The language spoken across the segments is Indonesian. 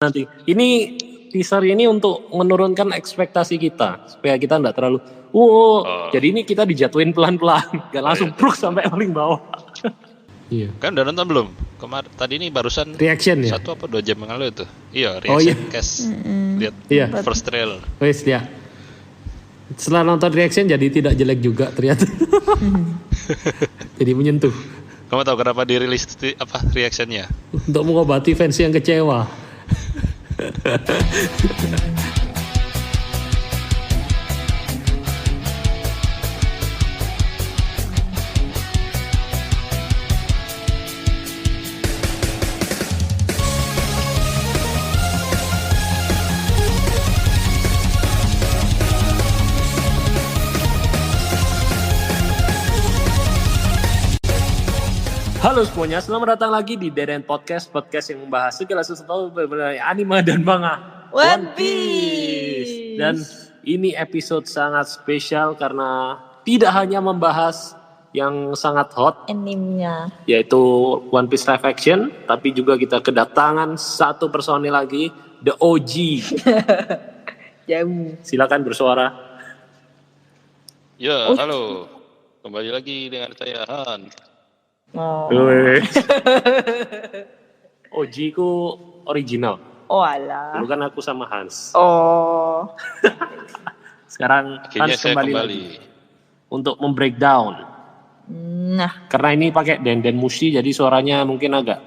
nanti. Ini teaser ini untuk menurunkan ekspektasi kita supaya kita nggak terlalu jadi ini kita dijatuhin pelan-pelan, nggak langsung bruk sampai paling bawah. Iya. Kan udah nonton belum? Tadi ini barusan Reaction ya? 1 apa 2 jam yang lalu itu. Iya, reaction cast. Lihat first trailer. Wes ya. Setelah nonton reaction jadi tidak jelek juga ternyata. Jadi menyentuh. Kamu tahu kenapa dirilis reactionnya? Untuk mengobati fans yang kecewa. Halo semuanya, selamat datang lagi di Deden Podcast yang membahas segala sesuatu mengenai anime dan manga One Piece. Dan ini episode sangat spesial karena tidak hanya membahas yang sangat hot animenya, yaitu One Piece live action, tapi juga kita kedatangan satu personil lagi, The OG. Jauh. Silakan bersuara. Ya, halo. Kembali lagi dengan saya Han. OG ku original. Oh alah. Dulu kan aku sama Hans. Oh. Sekarang Akhirnya Hans saya kembali lagi untuk membreakdown. Nah, Karena ini pakai Denden Mushi jadi suaranya mungkin agak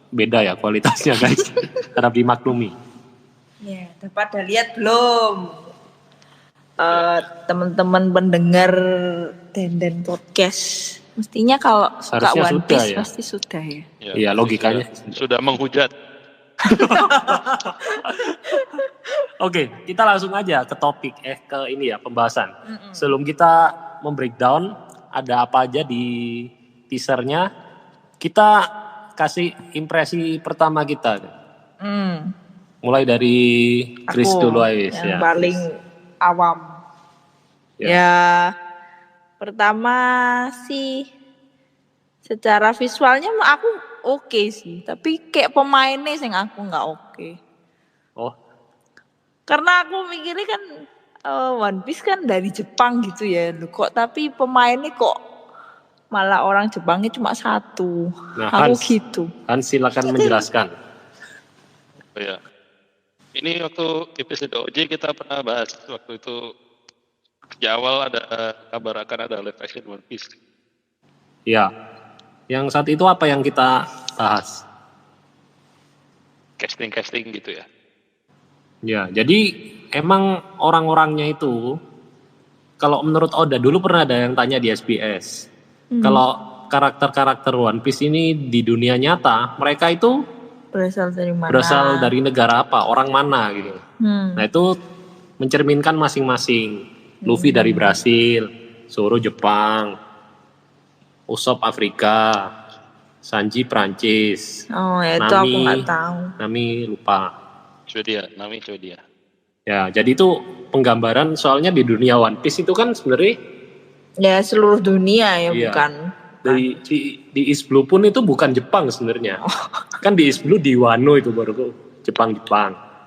beda ya kualitasnya guys. Harap dimaklumi. ya, pada lihat belum? Teman-teman pendengar Denden Podcast. Mestinya kalau suka Harusnya One Piece ya. pasti sudah ya. Iya, logikanya. Sudah menghujat. Oke, kita langsung aja ke topik ke ini ya pembahasan. Sebelum kita membreakdown ada apa aja di teasernya, kita kasih impresi pertama kita. Mulai dari Chris dulu yang ya. paling awam. Ya, pertama sih secara visualnya aku oke sih, tapi kayak pemainnya sing aku nggak oke. Oh, Karena aku mikirnya kan One Piece kan dari Jepang gitu ya, loh, kok tapi pemainnya kok malah orang Jepangnya cuma satu. Nah, aku Hans. gitu. Hans silakan menjelaskan. Oh ya. Ini waktu episode OJ kita pernah bahas waktu itu di awal ada kabar akan ada live action One Piece. Ya. Yang saat itu apa yang kita bahas? Casting gitu ya. Ya, jadi emang orang-orangnya itu kalau menurut Oda dulu pernah ada yang tanya di SBS. Kalau karakter-karakter One Piece ini di dunia nyata, mereka itu Berasal dari mana? berasal dari negara apa, orang mana gitu. Nah, itu mencerminkan masing-masing. Luffy dari Brasil, Zoro Jepang, Usopp Afrika, Sanji Prancis. Oh, ya itu aku nggak tahu. Nami lupa. Nami Swedia. Ya, jadi itu penggambaran soalnya di dunia One Piece itu kan sebenarnya Ya seluruh dunia ya, Iya. bukan. di East Blue pun itu bukan Jepang sebenarnya. Kan di East Blue di Wano itu baru Jepang.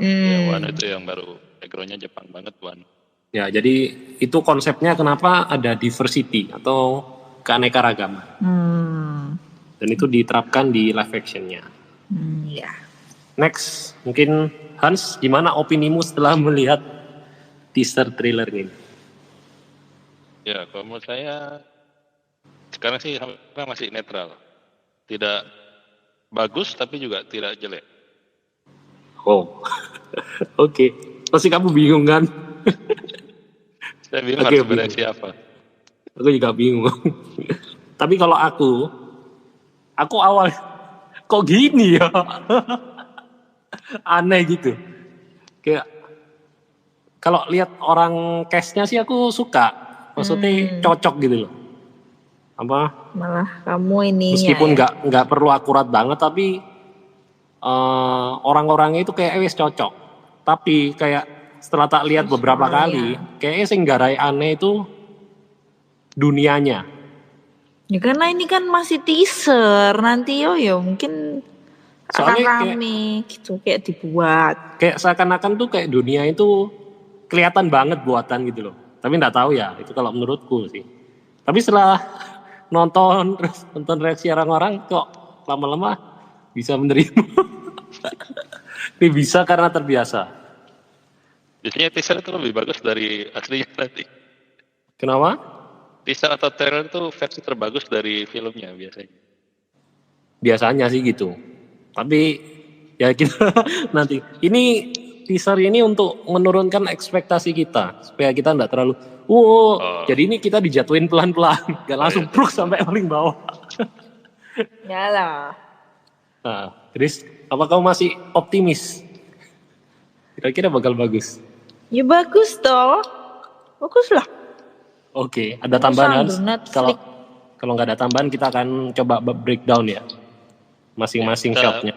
Ya, Wano itu yang baru backgroundnya Jepang banget Wano. Ya, jadi itu konsepnya kenapa ada diversity atau keanekaragaman. Dan itu diterapkan di live actionnya. Ya. Next, mungkin Hans, gimana opinimu setelah melihat teaser trailer ini? Ya, kalau menurut saya sekarang sih masih netral. Tidak bagus tapi juga tidak jelek. Oh, oke. Pasti kamu bingung kan? Saya bingung Oke, harus beda siapa. Aku juga bingung. Tapi kalau aku awal kok gini ya? Aneh gitu. Kayak kalau lihat orang cast-nya sih aku suka. Maksudnya cocok gitu loh. Apa? Malah kamu ini Meskipun nggak perlu akurat banget tapi orang-orangnya itu kayak wis cocok. Tapi kayak setelah tak lihat beberapa kali, kayaknya sing garai aneh itu dunianya. Ya karena ini kan masih teaser, nanti ya mungkin akan Soalnya kayak, rame gitu, kayak dibuat. kayak seakan-akan tuh kayak dunia itu kelihatan banget buatan gitu loh. Tapi nggak tahu ya, itu kalau menurutku sih. Tapi setelah nonton terus nonton reaksi orang-orang kok lama-lama bisa menerima. Ini bisa karena terbiasa. Biasanya teaser itu lebih bagus dari aslinya nanti. Kenapa? Teaser atau trailer itu versi terbagus dari filmnya biasanya. Biasanya sih gitu. Tapi ya kita nanti ini teaser ini untuk menurunkan ekspektasi kita supaya kita nggak terlalu jadi ini kita dijatuhin pelan-pelan, nggak langsung bruk sampai paling bawah. Yalah. Nah, Chris, apa kamu masih optimis? Kira-kira bakal bagus. Ya bagus toh. Bagus lah. Oke, ada tambahan. Netflix. Kalau nggak ada tambahan kita akan coba breakdown ya masing-masing Kita shotnya.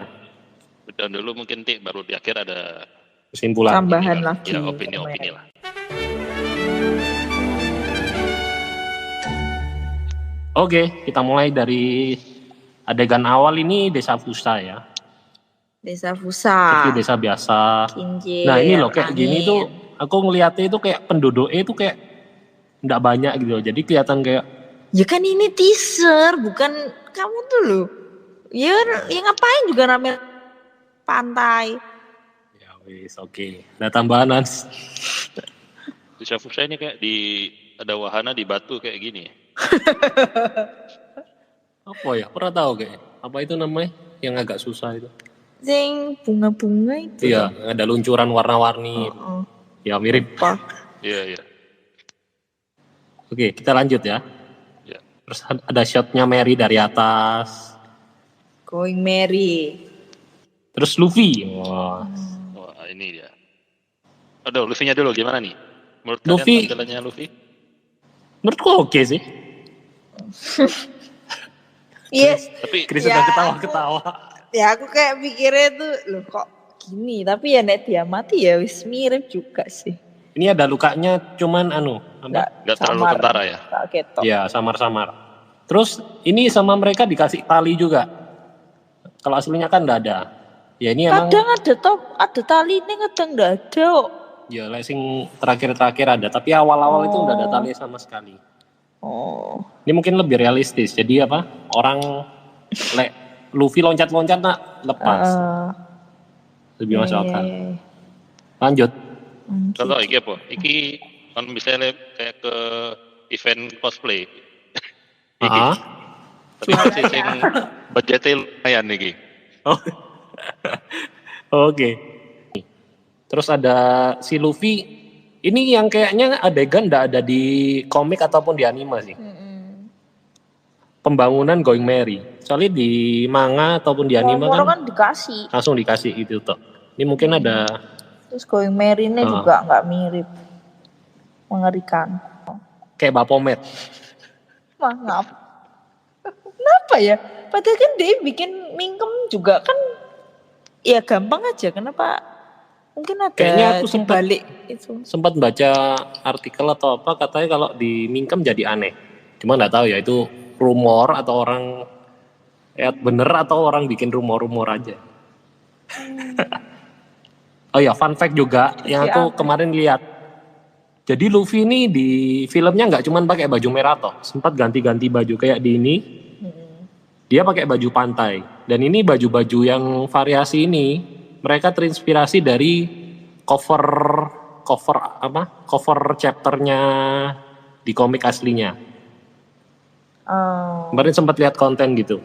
breakdown dulu mungkin baru di akhir ada Kesimpulan. Tambahan lagi. ya opini-opini lah. Oke, kita mulai dari adegan awal ini desa Fusa ya. Desa Fusa. Seperti desa biasa. Kinjil, Nah ini loh kayak angin. gini tuh aku ngeliatnya itu kayak penduduknya itu kayak nggak banyak gitu loh. Jadi kelihatan kayak Ya kan ini teaser, bukan kamu tuh loh. Ya ngapain juga rame pantai. ya wis oke. Ada tambahan Hans. Di Syafusha ini kayak ada wahana di batu kayak gini. Apa ya? Pernah tahu kayak apa itu namanya yang agak susah itu? Sing bunga-bunga itu. Iya, ada luncuran warna-warni. Oh, Ya mirip. apa? Iya. Oke, kita lanjut ya. Ya. Terus ada shotnya Mary dari atas. Going Mary. Terus Luffy. Wah. Wah ini dia. Aduh, Luffy-nya dulu gimana nih? Menurut Luffy- kalian tampilannya Luffy? Menurutku oke sih. Yes. Tapi Chris Ya, udah ketawa-ketawa. Ya aku kayak pikirnya tuh loh kok gini. Tapi ya nek dia mati ya wis mirip juga sih. Ini ada lukanya cuman nggak terlalu samar. kentara ya? Nggak ketok. Ya samar-samar. Terus ini sama mereka dikasih tali juga. Kalau aslinya kan nggak ada. Ya ini emang. Kadang ada tali ini kadang nggak ada. Kok. Ya lesing terakhir-terakhir ada. Tapi awal-awal itu nggak ada tali sama sekali. Oh. Ini mungkin lebih realistis. Jadi apa? Orang Luffy loncat-loncat lepas. Lebih masuk akal. Lanjut. Contoh iki apa? Iki kan misalnya kayak ke event cosplay. Iki. Ah. Tapi masih sing budgetnya lumayan iki. Oh. Oke. Terus ada si Luffy. Ini yang kayaknya adegan nggak ada di komik ataupun di anime sih. Pembangunan Going Merry. Soalnya di manga ataupun di anime Moro kan dikasih. langsung dikasih itu toh. Ini mungkin ada Terus Going Mary ini juga nggak mirip. Mengerikan. kayak Bapomet. Maaf. Kenapa ya? Padahal kan dia bikin mingkem juga kan ya gampang aja. Kenapa? Mungkin ada Kayaknya aku di balik itu. sempat baca artikel atau apa katanya kalau di Mingkem jadi aneh. Cuma nggak tahu ya itu rumor atau orang bener atau orang bikin rumor-rumor aja. Oh ya, fun fact juga yang aku kemarin lihat. Jadi Luffy ini di filmnya nggak cuma pakai baju merah toh, sempat ganti-ganti baju kayak di ini. Dia pakai baju pantai. Dan ini baju-baju yang variasi ini mereka terinspirasi dari cover chapternya di komik aslinya. Kemarin sempat lihat konten gitu.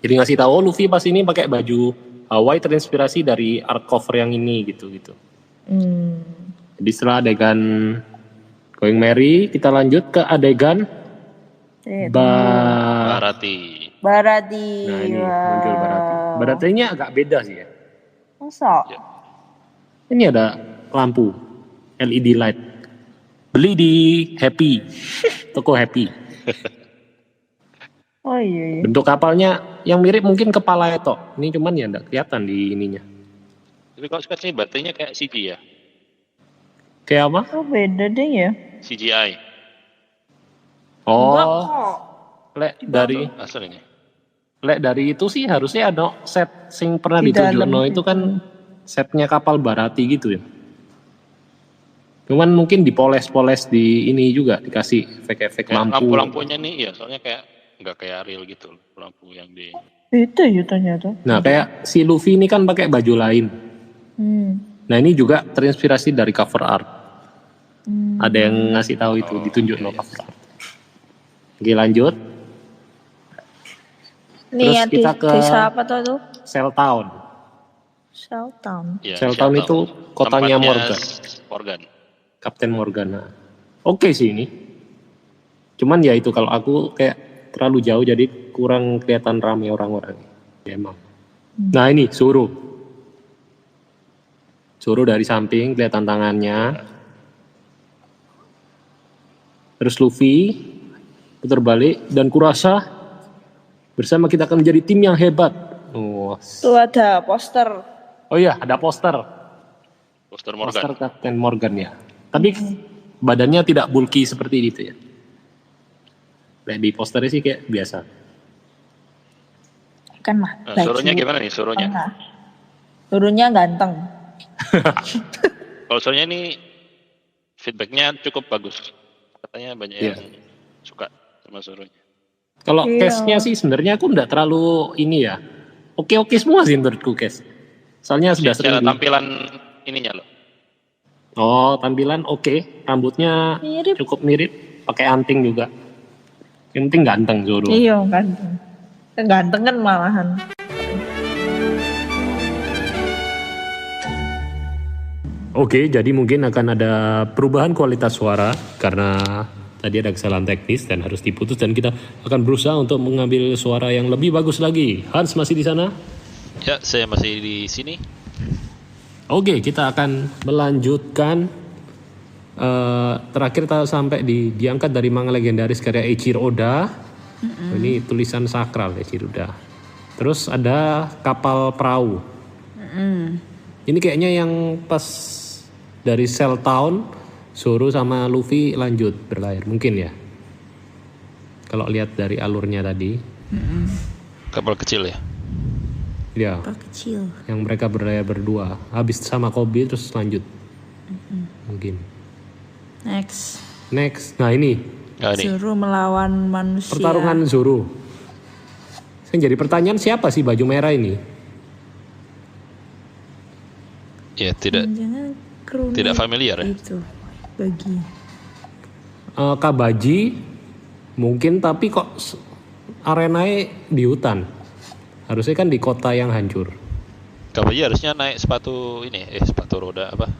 Jadi ngasih tahu Luffy pas ini pakai baju Hawaii terinspirasi dari art cover yang ini gitu. Jadi setelah adegan Going Merry, kita lanjut ke adegan Barati. Nah ini muncul Barati. Barati ini agak beda sih ya. Masa? Ya. Ini ada lampu LED light. Beli di Happy, toko Happy. Oh iya. Bentuk kapalnya yang mirip mungkin kepala Eto. Ini cuman ya enggak kelihatan di ininya. Tapi kalau sekarang baterainya kayak CG ya? Kayak apa? Oh beda deh ya. CGI. Oh, Enggak kok. dari Asal ini. Lek dari itu sih harusnya ada set sing pernah Di dalam ditunjukno itu kan setnya kapal Barati gitu ya. Cuman mungkin dipoles-poles di ini juga dikasih efek-efek Kayak lampu. lampu-lampunya nih ya, soalnya kayak nggak kayak real gitu lampu yang di. Itu ya ternyata. Nah kayak si Luffy ini kan pakai baju lain. Nah ini juga terinspirasi dari cover art. Ada yang ngasih tahu itu ditunjuk no cover art. Oke lanjut. Nih Terus ya kita ke desa apa tuh? Cell Town. Shelltown. Ya, Cell Town itu kotanya tempatnya Morgan. Morgan. Kapten Morgana. Oke sih ini. Cuman ya itu kalau aku kayak terlalu jauh jadi kurang kelihatan ramai orang-orang. Ya emang. Nah ini Zoro. Zoro dari samping kelihatan tangannya. Terus Luffy putar balik dan kurasa bersama kita akan menjadi tim yang hebat. Tuh ada poster. Oh iya ada poster. Poster Morgan. Poster Kapten Morgan ya. Tapi badannya tidak bulky seperti itu ya. Nah, di posternya sih kayak biasa. Kan mah. Nah, suruhnya gimana nih suruhnya? Suruhnya ganteng. Kalau suruhnya ini feedbacknya cukup bagus. Katanya banyak yang suka sama suruhnya. Kalau case-nya sih sebenarnya aku nggak terlalu ini ya. Oke semua sih menurutku case. Soalnya sudah Secara sering. tampilan ininya loh. Oh tampilan oke. Rambutnya Mirip. cukup mirip. Pakai anting juga. Yang penting ganteng Zoro. Iya ganteng. Ganteng kan malahan. Oke, jadi mungkin akan ada perubahan kualitas suara karena tadi ada kesalahan teknis dan harus diputus dan kita akan berusaha untuk mengambil suara yang lebih bagus lagi. Hans masih di sana? Ya, saya masih di sini. Oke, kita akan melanjutkan. Terakhir kita sampai diangkat dari manga legendaris karya Eiichiro Oda. Ini tulisan sakral Eiichiro Oda. Terus ada kapal perahu. Ini kayaknya yang pas dari Cell Town, Zoro sama Luffy lanjut berlayar mungkin ya. Kalau lihat dari alurnya tadi. Kapal kecil ya. Ya. Kapal kecil. Yang mereka berlayar berdua. Habis sama Kobe terus lanjut. Mungkin. Next. Nah ini Nah, ini. Zoro melawan manusia. pertarungan Zoro. Yang jadi pertanyaan siapa sih baju merah ini? Ya, Jangan kru tidak familiar ya. Itu bagi. Kabaji mungkin tapi kok arenanya di hutan. Harusnya kan di kota yang hancur. Kabaji harusnya naik sepatu ini, sepatu roda apa?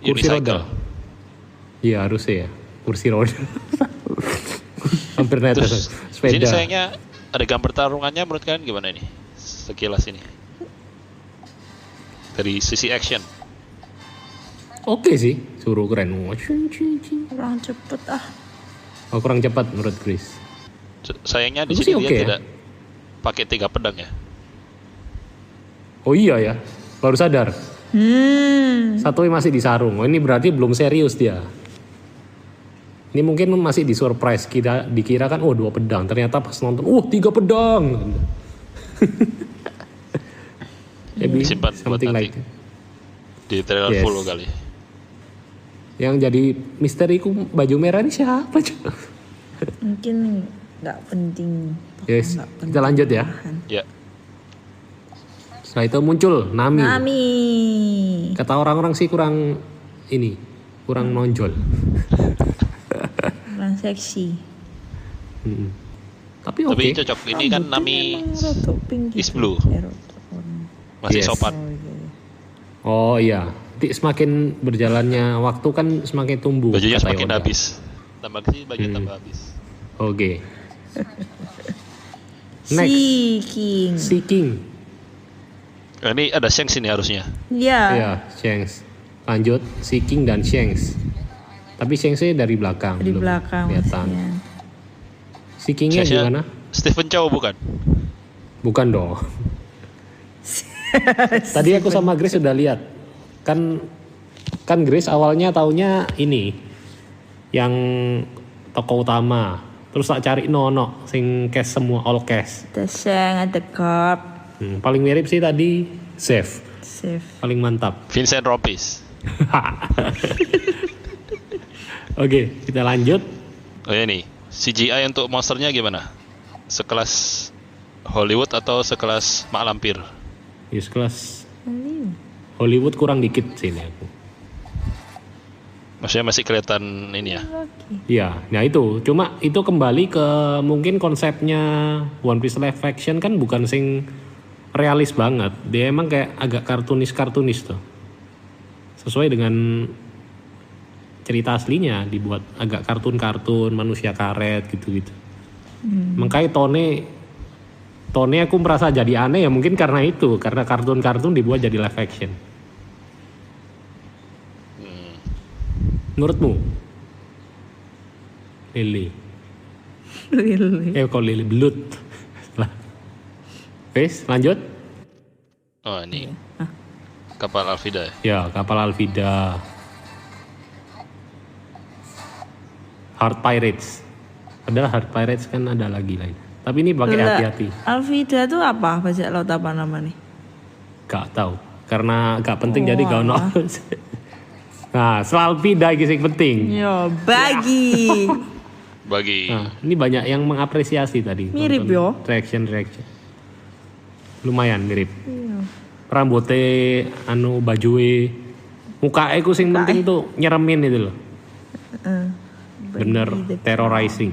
Kursi Unicycle. roda. Iya harusnya ya. Kursi roda. Hampir naik Terus sepeda. sini sayangnya ada gambar pertarungannya menurut kalian gimana ini? Sekilas ini. Dari sisi action. Oke sih, suruh keren. Kurang cepet ah. Oh, kurang cepat menurut Chris. Sayangnya di Itu sini sih dia oke ya. tidak pakai 3 pedang ya. Oh iya ya, baru sadar. Satu masih di sarung. Oh ini berarti belum serius dia. Ini mungkin masih di surprise. Dikira kan 2 pedang. Ternyata pas nonton 3 pedang. Maybe Disimpan buat something nanti. like Di trailer Yes. full kali. yang jadi misteriku baju merah ini siapa? Cok? Mungkin nggak penting. Yes, Nggak penting. kita lanjut ya. Ya. Setelah itu muncul Nami. Nami. Kata orang-orang sih kurang nonjol. Kurang seksi. Tapi oke. Tapi cocok. Ini kan Nami Emang rada pink is gitu. blue. Rada warna. Masih Yes. sopan. Oh, iya. Oh iya. Nanti semakin berjalannya waktu kan semakin tumbuh. Bajunya kata semakin Yoda. habis. Tambah kesini baju tambah habis. Oke. Next. Seeking. Seeking. Nah, ini ada Shanks ini harusnya. Iya. Ya, Shanks. Lanjut, Seeking dan Shanks. Tapi Shanks-nya dari belakang. Di belum belakang. kelihatan. maksudnya. Seeking-nya Shanks-nya gimana? Stephen Chow bukan? Bukan dong. Tadi aku sama Grace sudah lihat. Kan Grace awalnya taunya ini. Yang tokoh utama. Terus tak cari no sing cash semua, all cash. Ada Shang, ada Garp, Paling mirip sih tadi Save. Save. Paling mantap. Vincent Ropis. Oke, kita lanjut. Oh ya nih, CGI untuk monsternya gimana? Sekelas Hollywood atau sekelas Mak Lampir? Ya sekelas Hollywood kurang dikit sih ini aku. Maksudnya masih kelihatan ini ya? Iya, nah itu. Cuma itu kembali ke mungkin konsepnya One Piece live action kan bukan sing realis banget. Dia emang kayak agak kartunis tuh. Sesuai dengan cerita aslinya, dibuat agak kartun-kartun, manusia karet gitu-gitu. Makanya tone aku merasa jadi aneh ya mungkin karena itu. Karena kartun-kartun dibuat jadi live action. Menurutmu? Lili. Kok Lili belut. Lah. Wes, lanjut. Oh ini kapal Alvida ya? Ya, kapal Alvida. Heart Pirates. Padahal Heart Pirates kan ada lagi lain. Tapi ini pakai hati-hati. Alvida tuh apa? Bajak laut apa namanya? Gak tahu. Karena gak penting jadi gak ono. Nah, soal Alvida ini sing penting. Yo, bagi. Bagi Nah, ini banyak yang mengapresiasi tadi. Mirip nonton yo. Reaction. Lumayan mirip. Iya. Rambutnya, bajue, mukanya ku sing penting tuh nyeremin itu loh. Bener terrorizing.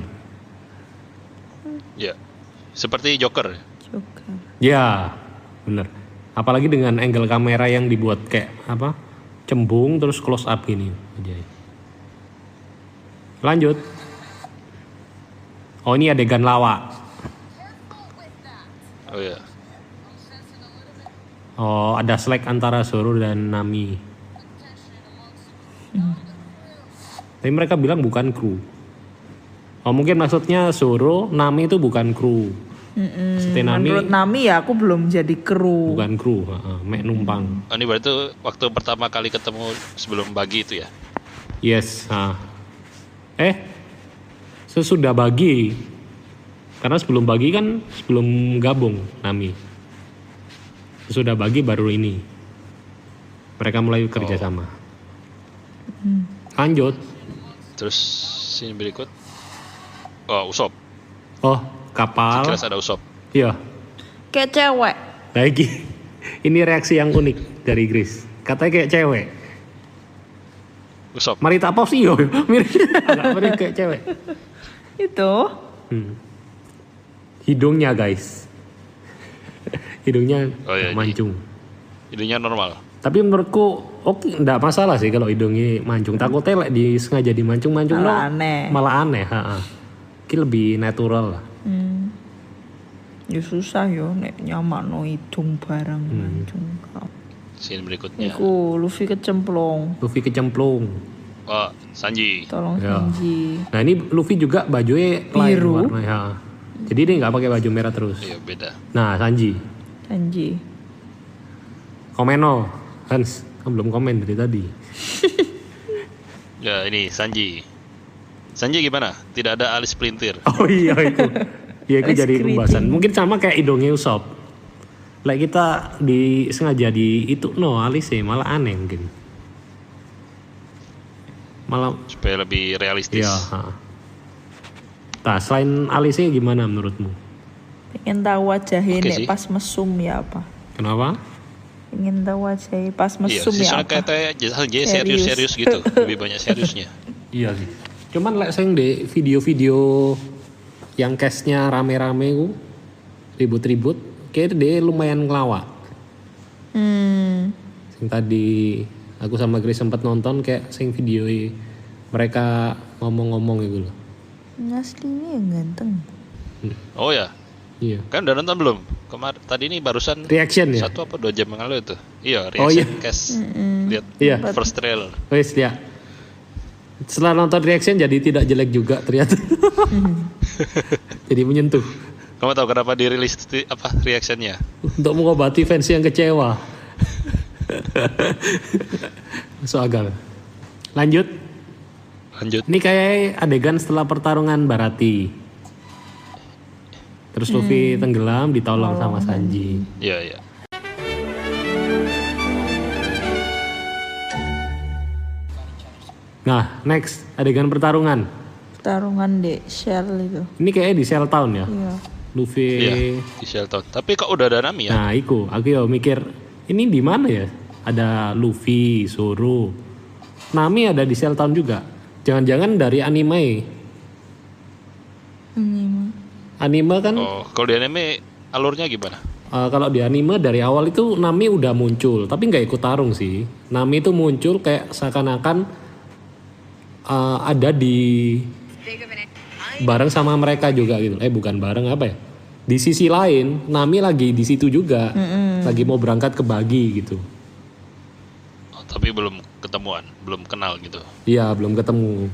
ya, seperti Joker. Joker. Ya, bener. Apalagi dengan angle kamera yang dibuat kayak apa? Cembung terus close up gini. Lanjut. Oh ini adegan lawak. Oh ya, Oh ada slack antara Zoro dan Nami. Tapi mereka bilang bukan kru. Oh mungkin maksudnya Zoro, Nami itu bukan kru. Nami Menurut Nami ya aku belum jadi kru. bukan kru, mek numpang. oh, ini berarti waktu pertama kali ketemu sebelum bagi itu ya? Yes. Sesudah bagi. Karena sebelum bagi kan sebelum gabung Nami. Sesudah bagi baru ini. Mereka mulai kerja sama. Lanjut. Terus scene berikut, oh Usopp. Oh kapal. Jelas ada Usopp. Iya. Kayak cewek. Lagi. Ini reaksi yang unik dari Grace. Katanya kayak cewek. Usopp. Marita Paus iyo. Mirip. Agak mirip kayak cewek. Itu. Hidungnya guys. Hidungnya Oh, iya, mancung. Hidungnya normal. Tapi menurutku oke, enggak masalah sih kalau hidungnya mancung. Takutnya sengaja dimancung-mancung Malah aneh. Malah aneh, Ini lebih natural lah. Ya susah yo nek nyamakno hidung barang mancung. Scene berikutnya. Iku Luffy kecemplung. Luffy kecemplung. Oh, Sanji. Tolong Ya. Sanji. Nah ini Luffy juga bajunya lain Biru. warnanya. Jadi dia nggak pakai baju merah terus. Iya, beda. Nah Sanji, Sanji. Komeno, Hans, kan belum komen dari tadi. Ya, ini Sanji. Sanji gimana? Tidak ada alis pelintir. Oh iya itu. Ya itu Ice jadi cream. pembahasan. Mungkin sama kayak hidungnya Usopp. Kita sengaja di itu alisnya malah aneh mungkin. Malah Supaya lebih realistis. iya. Nah selain alisnya gimana menurutmu? Pengen tahu wajahnya Oke nek sih. pas mesum ya apa? Kenapa? Pengen tahu wajahnya pas Iya, mesum ya soalnya apa? kayak Sanji serius-serius gitu. Lebih banyak seriusnya. Iya sih. Cuman sing di video-video yang cast-nya rame-rame ku ribut-ribut, kayak dia lumayan ngelawak. Sing tadi aku sama Grace sempat nonton kayak sing video mereka ngomong-ngomong gitu loh. Aslinya yang ganteng. Oh ya, Iya. kan udah nonton belum? Tadi ini barusan Reaction ya? 1 apa 2 jam yang lalu itu. Iya, Oh, iya. reaction cast. Lihat Iya. first trailer. Wes ya. Setelah nonton reaction jadi tidak jelek juga ternyata. Jadi menyentuh. Kamu tahu kenapa dirilis reactionnya? Untuk mengobati fans yang kecewa. Masuk akal. Lanjut. Lanjut. Ini kayak adegan setelah pertarungan Barati. Terus Luffy tenggelam ditolong sama Sanji. Iya. Nah, next adegan pertarungan. Pertarungan di Shell itu. Ini kayaknya di Shell Town ya. Iya. Luffy. Iya, di Shelltown. Tapi kok udah ada Nami ya? Nah, aku yo mikir ini di mana ya? Ada Luffy, Zoro. Nami ada di Shell Town juga. Jangan-jangan dari anime. Anime kan Oh, kalau di anime alurnya gimana? kalau di anime dari awal itu Nami udah muncul, tapi nggak ikut tarung sih. Nami itu muncul kayak seakan-akan ada di bareng sama mereka juga gitu. Bukan bareng apa ya? Di sisi lain Nami lagi di situ juga, lagi mau berangkat ke Bagi gitu. Oh, tapi belum ketemuan, belum kenal gitu. Iya belum ketemu.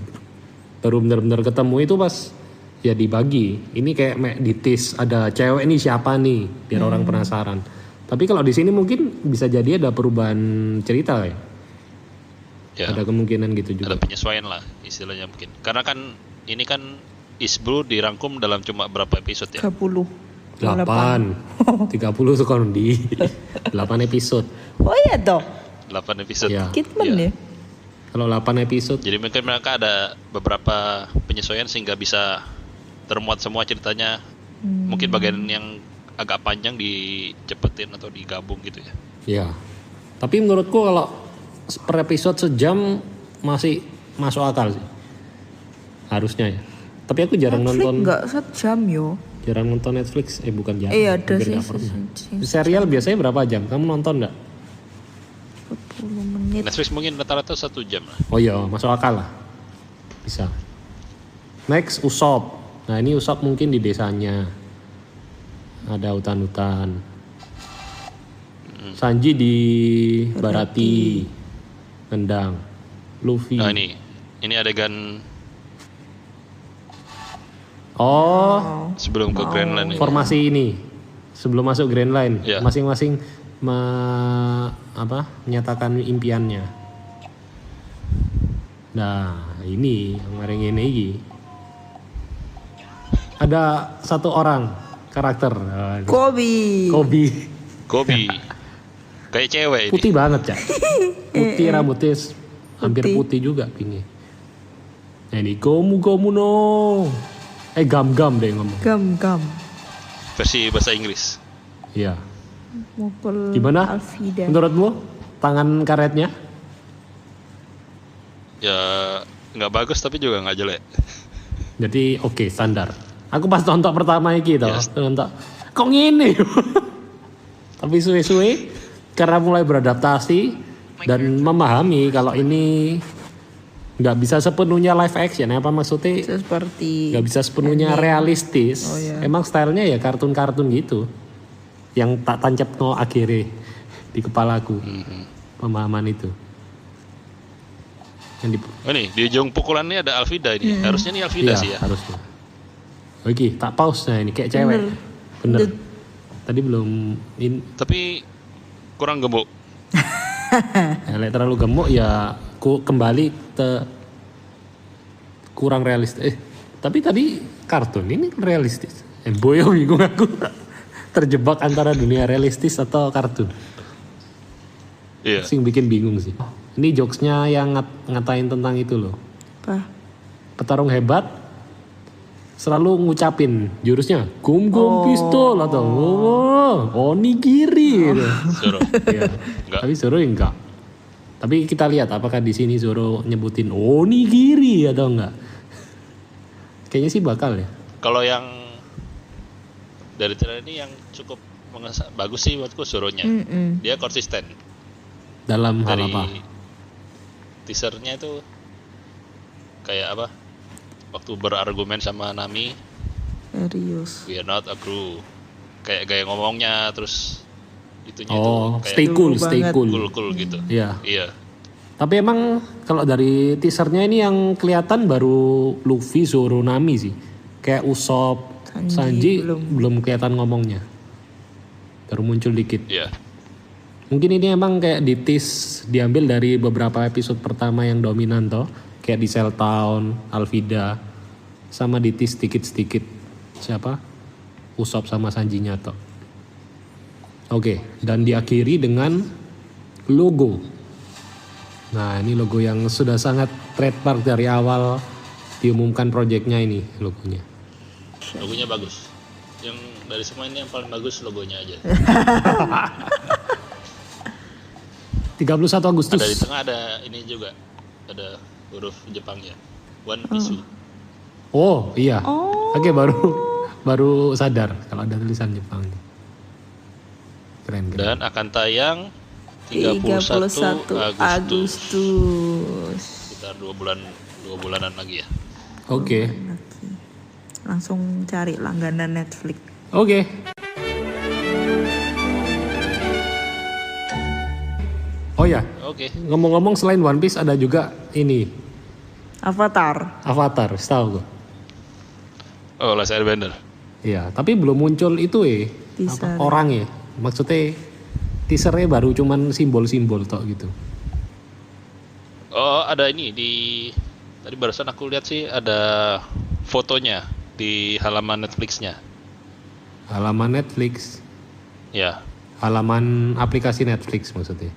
Baru benar-benar ketemu itu pas ya dibagi. Ini kayak di tease ada cewek ini siapa nih biar orang penasaran. Tapi kalau di sini mungkin bisa jadi ada perubahan cerita ya. Ya, Ada kemungkinan gitu juga. ada penyesuaian lah istilahnya mungkin. Karena kan ini kan East Blue dirangkum dalam cuma berapa episode ya? 30. 8 30 tuh kan di 8 episode. Oh iya toh. 8 episode. Ya. Kitman Iya. ya. Kalau 8 episode Jadi mungkin mereka ada beberapa penyesuaian sehingga bisa termuat semua ceritanya. Mungkin bagian yang agak panjang dicepetin atau digabung gitu ya. ya. Tapi menurutku kalau per episode sejam masih masuk akal sih. Harusnya ya. Tapi aku jarang Netflix nonton nggak sejam yo. jarang nonton Netflix. Bukan jarang. Iya ada hampir sih. nggak pernah. Serial biasanya berapa jam? Kamu nonton nggak? 40 menit. Netflix mungkin rata-rata 1 jam lah. Oh iya, masuk akal lah. Bisa. Next, Usopp. Nah ini Usopp mungkin di desanya. Ada hutan-hutan. Sanji di Barati. Nendang. Luffy. Nah ini adegan Oh, sebelum ke Grand Line ini. formasi ini. Sebelum masuk Grand Line. Iya. Masing-masing menyatakan impiannya. Nah ini kemarin ini ada satu orang karakter Kobe. Kobe Kayak cewek ini. putih banget ya, putih rambutnya hampir Putih. putih juga ini. Nah, ini gomu no, gam deh ngomong. Gam. Versi bahasa Inggris. Iya. Mukul Gimana? Alvida. Menurutmu tangan karetnya? Ya nggak bagus tapi juga nggak jelek. Jadi oke, standar. Aku pas nonton pertama iki toh, Yes. nonton kok ngene. Tapi suwe-suwe karena mulai beradaptasi dan memahami kalau ini nggak bisa sepenuhnya live action. Apa maksudnya? Seperti Nggak bisa sepenuhnya realistis. Oh, iya. Emang stylenya ya kartun-kartun gitu. Yang tak tancap no akhirnya di kepalaku. Pemahaman itu. Yang Oh nih di ujung pukulannya ada Alvida ini. Harusnya nih Alvida iya, sih ya. harusnya. Oke, tak pause nah ini kayak cewek. Bener. Tadi belum Tapi kurang gemuk. lek terlalu gemuk ya kembali kurang realistis. Tapi tadi kartun ini realistis. Boyo bingung aku. Terjebak antara dunia realistis atau kartun. Iya. Sing bikin bingung sih. Ini jokesnya yang ngatain tentang itu loh. apa? Petarung hebat selalu ngucapin jurusnya gum pistol atau onigiri gitu. Zoro. Iya. Enggak. Tapi Zoro enggak. Tapi kita lihat apakah di sini Zoro nyebutin onigiri atau enggak. Kayaknya sih bakal ya. Kalau yang dari trailer ini yang cukup bagus sih buatku Zoronya. Dia konsisten. Dalam hal Dari apa? teasernya itu kayak apa? Waktu berargumen sama Nami, Serius. we are not a crew. Kayak gaya ngomongnya terus itunya Oh, tuh stay kayak cool, Dulu stay banget. cool. cool gitu. Iya. Iya. Tapi emang kalau dari teasernya ini yang kelihatan baru Luffy, Zoro, Nami sih. Kayak Usopp, Sanji belum kelihatan ngomongnya. Baru muncul dikit. Iya. Mungkin ini emang kayak di tease diambil dari beberapa episode pertama yang dominan toh. Kayak di Cell Town, Alvida. Sama di tease sedikit-sedikit. Siapa? Usopp sama Sanjinya toh. Oke, dan diakhiri dengan logo. Nah, ini logo yang sudah sangat trademark dari awal diumumkan proyeknya ini logonya. Logonya bagus. Yang dari semua ini yang paling bagus logonya aja. 31 Agustus. Ada di tengah ada ini juga. Ada huruf Jepangnya. One Piece. Oh, iya. Oh. Oke, baru sadar kalau ada tulisan Jepang. Keren. Dan akan tayang 31 Agustus. Sekitar 2 bulanan lagi ya. Oke. Langsung cari langganan Netflix. Oke. Oh ya, Oke. ngomong-ngomong selain One Piece ada juga ini Avatar. Avatar, setahu gue. Oh, Last Airbender. Iya, tapi belum muncul itu Teaser. orang ya. Maksudnya teasernya baru cuman simbol-simbol tok gitu. Oh, ada ini tadi barusan aku lihat sih ada fotonya di halaman Netflix-nya. Halaman Netflix, Ya, halaman aplikasi Netflix maksudnya.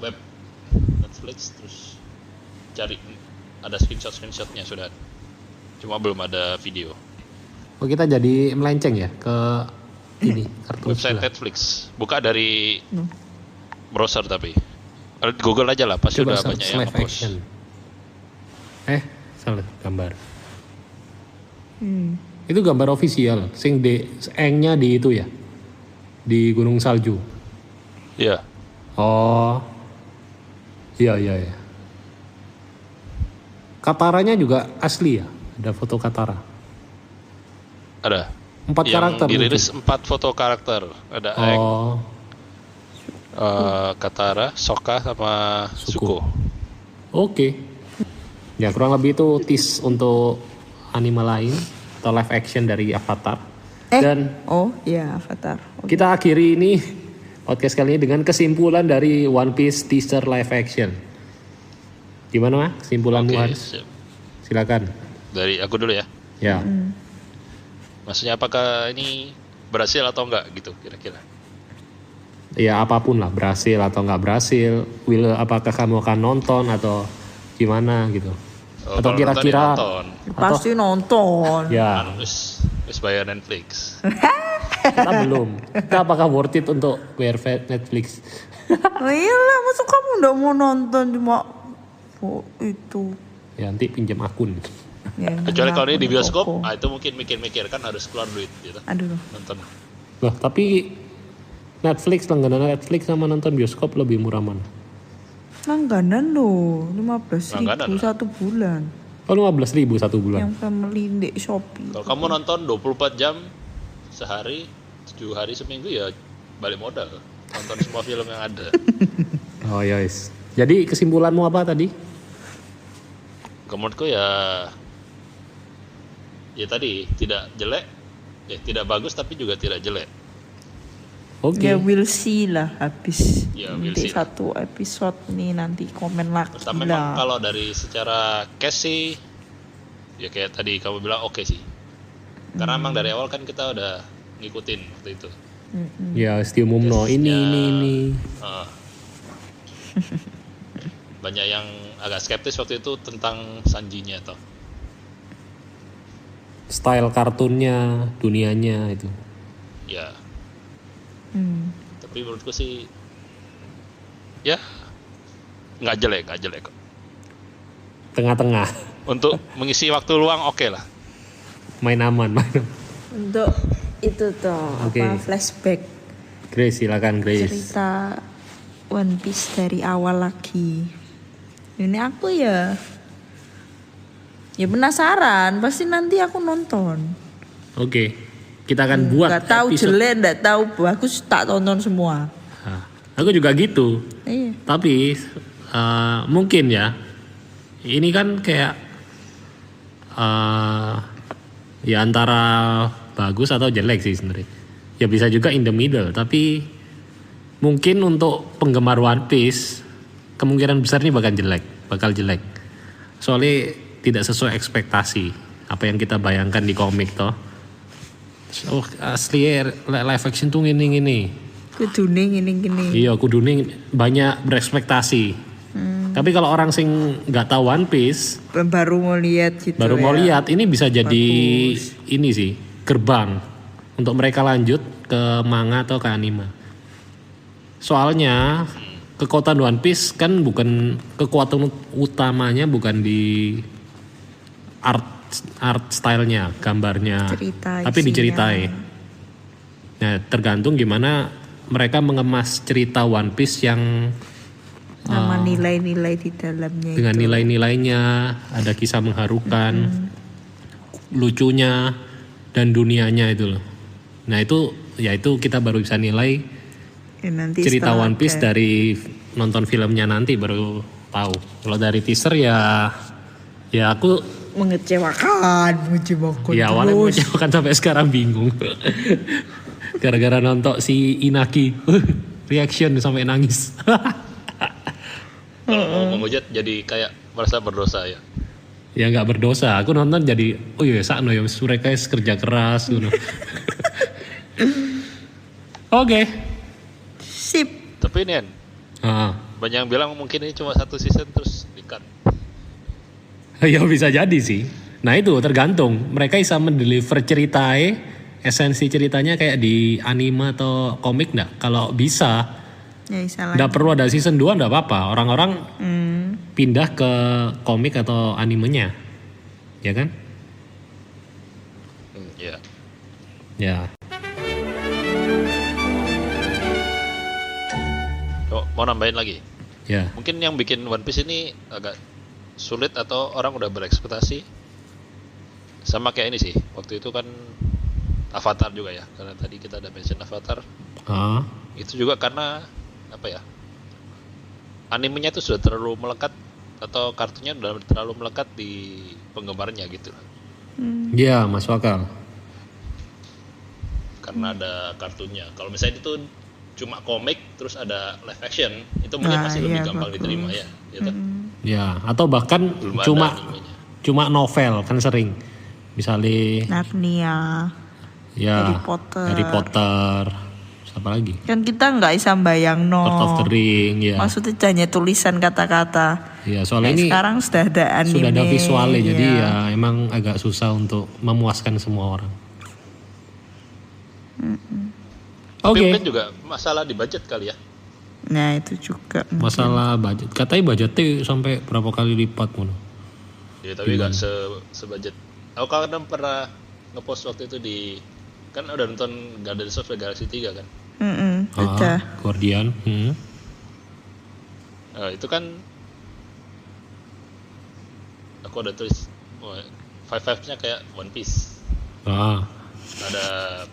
web Netflix terus cari ada screenshotnya sudah. Cuma belum ada video. Oh, kita jadi melenceng ya ke ini kartun Website sebelah. Netflix. Buka dari browser tapi. Google aja lah, pasti Coba udah banyak yang live ngepost. action. Salah gambar. Itu gambar official, sing engnya di itu ya, di Gunung Salju. Iya. Oh, iya. Kataranya juga asli ya, ada foto Katara. Ada. 4 yang karakter. dirilis 4 foto karakter. Ada Aang, Oh, Katara, Sokka sama Zuko. oke. Ya kurang lebih itu tease untuk anime lain atau live action dari Avatar. Dan Oh ya, Avatar. Oke. kita akhiri ini podcast kali ini dengan kesimpulan dari One Piece teaser live action. Gimana Mas? Kesimpulanmu Oke, Haris? siap. Silakan. Dari aku dulu ya. Ya. Maksudnya apakah ini berhasil atau enggak gitu kira-kira? Ya apapun lah, berhasil atau nggak berhasil. Apakah kamu akan nonton atau gimana gitu? Oh, Atau kalau kira-kira nonton, Pasti nonton. ya anu, wis bayar Netflix. kita belum. Kita apakah worth it untuk bayar Netflix? Nah, iyalah, masa kamu nggak mau nonton cuma itu. Ya nanti pinjam akun. Ya, Kecuali kalau ini di akun bioskop, toko. itu mungkin mikir-mikir kan harus keluar duit gitu. Aduh. Nonton. Loh, tapi Netflix, langganan Netflix sama nonton bioskop lebih murah mana? Langganan loh, 15.000 Langganan lah. 1 bulan. Oh 15.000 1 bulan. Yang family di Shopee. Kalau kamu nonton 24 jam sehari, 7 hari seminggu ya balik modal. Nonton semua film yang ada. Oh yes. Jadi kesimpulanmu apa tadi? Menurutku ya tadi tidak jelek, tidak bagus tapi juga tidak jelek. Oke. Ya will see lah habis. Ya, we'll Nanti see lah. satu episode nih nanti komen lagi Pertama memang lah. kalau dari secara cash sih, ya kayak tadi kamu bilang oke sih. Karena memang dari awal kan kita udah ngikutin waktu itu. Ya diumumno ini Yes, ya. ini. Ah. Banyak yang agak skeptis waktu itu tentang Sanjinya toh. Style kartunnya, dunianya itu. Ya, Hmm. tapi menurutku sih ya nggak jelek kok. Tengah-tengah. Untuk mengisi waktu luang oke lah. Main aman. Untuk itu toh Oke. flashback Grace silakan Grace. cerita One Piece dari awal lagi. Ini aku ya penasaran, pasti nanti aku nonton. Oke. Kita akan buat Gak tahu episode. jelek, gak tahu bagus, tak tonton semua. Nah, aku juga gitu. Iya. Tapi mungkin ya. Ini kan kayak ya antara bagus atau jelek sih sebenarnya. Ya bisa juga in the middle. Tapi mungkin untuk penggemar One Piece kemungkinan besar ini bakal jelek. Soalnya tidak sesuai ekspektasi apa yang kita bayangkan di komik toh. Oh, asli live action tuh gini. Kudune gini. Iya, kudune banyak berekspektasi. Tapi kalau orang sing nggak tahu One Piece, Baru mau lihat gitu baru mau ya. lihat, ini bisa jadi Bagus. ini sih gerbang untuk mereka lanjut ke manga atau ke anime. Soalnya kekuatan One Piece kan bukan kekuatan utamanya bukan di art stylenya, gambarnya, Cerita tapi isinya. diceritain. Nah, tergantung gimana mereka mengemas cerita One Piece yang Sama nilai-nilai di dalamnya dengan itu. nilai-nilainya, ada kisah mengharukan, lucunya, dan dunianya itu loh. Nah itu kita baru bisa nilai Ya, nanti cerita setelah One Piece ada dari nonton filmnya nanti baru tahu. Kalau dari teaser ya aku mengecewakan ya awalnya terus. mengecewakan sampai sekarang bingung. Gara-gara nonton si Inaki reaction sampai nangis. Kalau mau hujat jadi kayak merasa berdosa ya. Ya nggak berdosa, aku nonton jadi oh iya sakno ya mereka kerja keras gitu. Oke. Sip. Tapi ini kan Ah. banyak yang bilang mungkin ini cuma 1 season terus di-cut. Ya bisa jadi sih. Nah itu tergantung mereka bisa mendeliver ceritanya, esensi ceritanya kayak di anime atau komik nggak? Kalau bisa, Ya salah. nggak perlu ada season 2 nggak apa-apa. Orang-orang pindah ke komik atau animenya, ya kan? Iya. Ya. Oh, mau nambahin lagi. Ya. Mungkin yang bikin One Piece ini agak sulit atau orang udah berekspektasi sama kayak ini sih. Waktu itu kan Avatar juga ya, karena tadi kita ada mention Avatar. Ah. Itu juga karena apa ya? Animenya itu sudah terlalu melekat atau kartunya sudah terlalu melekat di penggemarnya gitu. Ya masuk akal. Karena ada kartunya. Kalau misalnya itu cuma komik terus ada live action, itu mungkin Nah, masih lebih iya, gampang bagus. diterima ya. Gitu. Ya atau bahkan Belum cuma ada animenya. cuma novel kan sering. Misalnya Narnia. ya Harry Potter. Siapa lagi? Kan kita nggak bisa bayang Lord of the Ring ya. Maksudnya hanya tulisan kata-kata. Ya soalnya Nah, ini sekarang sudah ada anime. sudah ada visualnya jadi ya. ya emang agak susah untuk memuaskan semua orang. Tapi Oke. mungkin juga masalah di budget kali ya. Nah itu juga. Masalah budget. Katanya budgetnya sampai berapa kali lipat mulu. Ya tapi nggak sebudget. Aku kan pernah ngepost waktu itu di kan udah nonton Guardians of the Galaxy 3 kan. Udah. Guardian. Itu kan aku udah tulis five-nya kayak One Piece. Ah. Ada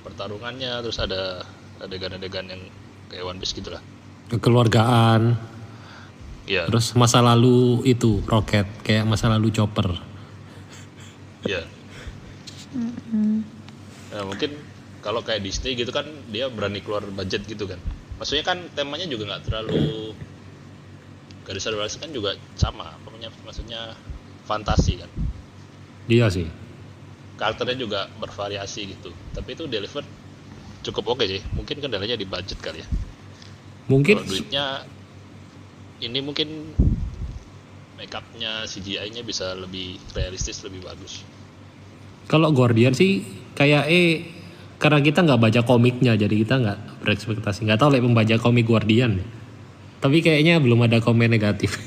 pertarungannya, terus ada adegan-adegan yang kayak One Piece gitulah. Kekeluargaan. Iya. Terus masa lalu itu Rocket kayak masa lalu Chopper. Iya. Nah, mungkin kalau kayak Disney gitu kan dia berani keluar budget gitu kan. Maksudnya kan temanya juga nggak terlalu Garis Galaksi kan juga sama, maksudnya fantasi kan. Iya sih. Karakternya juga bervariasi gitu. Tapi itu deliver cukup oke sih. Mungkin kendalanya di budget kali ya. Mungkin Kalau duitnya ini mungkin makeupnya CGI-nya bisa lebih realistis, lebih bagus. kalau Guardian sih kayak karena kita nggak baca komiknya jadi kita nggak berekspektasi. Nggak tahu pembaca komik Guardian. Tapi kayaknya belum ada komen negatif.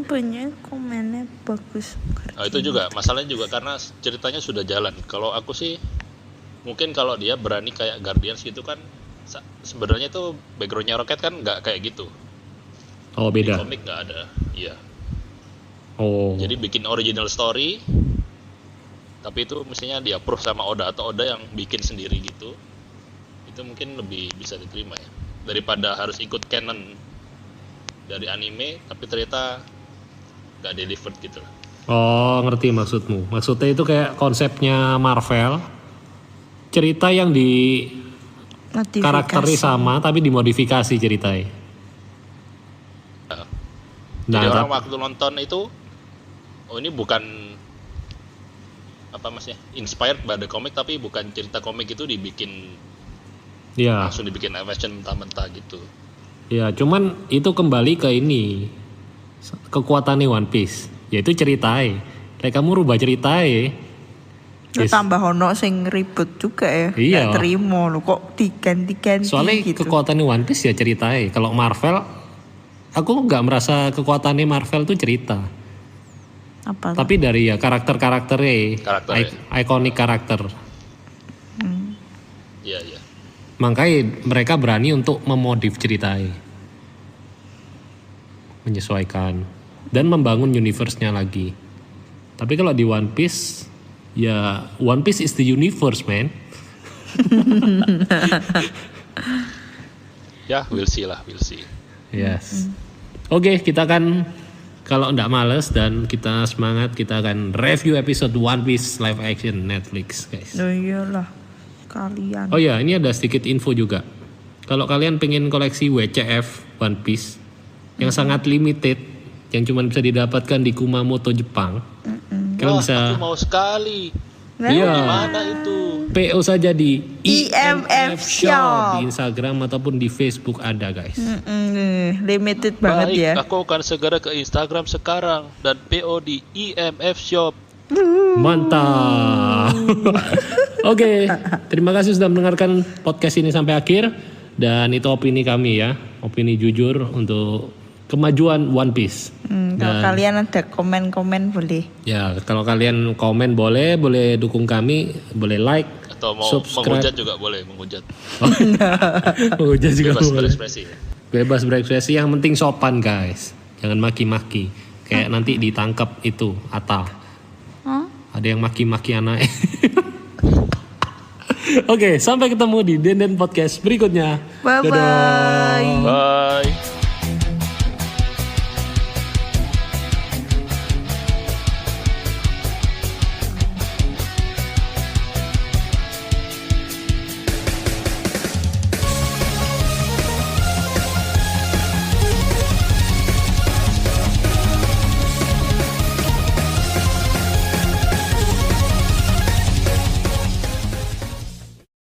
Banyak komennya bagus. Nah, itu juga masalahnya juga karena ceritanya sudah jalan. Kalau aku sih mungkin kalau dia berani kayak Guardians gitu kan sebenarnya itu backgroundnya Rocket kan nggak kayak gitu. Oh Di beda. komik nggak ada. Iya. Oh. Jadi bikin original story tapi itu mestinya di approve sama Oda atau Oda yang bikin sendiri gitu. Itu mungkin lebih bisa diterima ya daripada harus ikut canon dari anime tapi ternyata nggak delivered gitu lah. Oh ngerti maksudmu. Maksudnya itu kayak konsepnya Marvel. Cerita yang di Modifikasi. karakternya sama tapi dimodifikasi ceritanya. Jadi Nah, orang waktu nonton itu oh ini bukan inspired by the comic, tapi bukan cerita komik itu dibikin Ya, langsung dibikin live action mentah-mentah gitu. ya cuman itu kembali ke ini kekuatannya One Piece, yaitu ceritanya. Kayak kamu rubah ceritanya. Lu tambah ono sing ribet juga ya. Iya. Nggak terima lu kok diganti-ganti Soalnya gitu. kekuatannya One Piece ya ceritanya. Kalau Marvel, aku nggak merasa kekuatannya Marvel tuh cerita. Apa? Tapi dari ya karakternya, Karakternya. ikonik karakter. Iya, iya. Makanya mereka berani untuk memodif ceritanya, menyesuaikan dan membangun universe-nya lagi. Tapi kalau di One Piece, ya One Piece is the universe, man. Ya, we'll see lah, we'll see. Yes. Oke, kita akan kalau ndak males dan kita semangat, kita akan review episode One Piece live action Netflix, guys. Oh iyalah kalian. Oh ya, ini ada sedikit info juga. Kalau kalian pengen koleksi WCF One Piece yang sangat limited, yang cuma bisa didapatkan di Kumamoto Jepang, kalian Wah, bisa aku mau sekali. Iya. Mana itu? PO saja di IMF Shop. di Instagram ataupun di Facebook ada, guys. Limited banget Baik, ya. aku akan segera ke Instagram sekarang dan PO di IMF Shop. Mantap. Oke, terima kasih sudah mendengarkan podcast ini sampai akhir. Dan itu opini kami ya, opini jujur untuk kemajuan One Piece. Kalau kalian ada komen-komen boleh. Ya, kalau kalian komen boleh dukung kami, boleh like, Atau mau subscribe. menghujat juga boleh, menghujat. Menghujat juga Bebas boleh. berekspresi. Bebas berekspresi, yang penting sopan guys. Jangan maki-maki. Kayak nanti ditangkap itu Atal. Ada yang maki-maki anak. Oke, sampai ketemu di Denden Podcast berikutnya. Bye-bye. Dadah. Bye.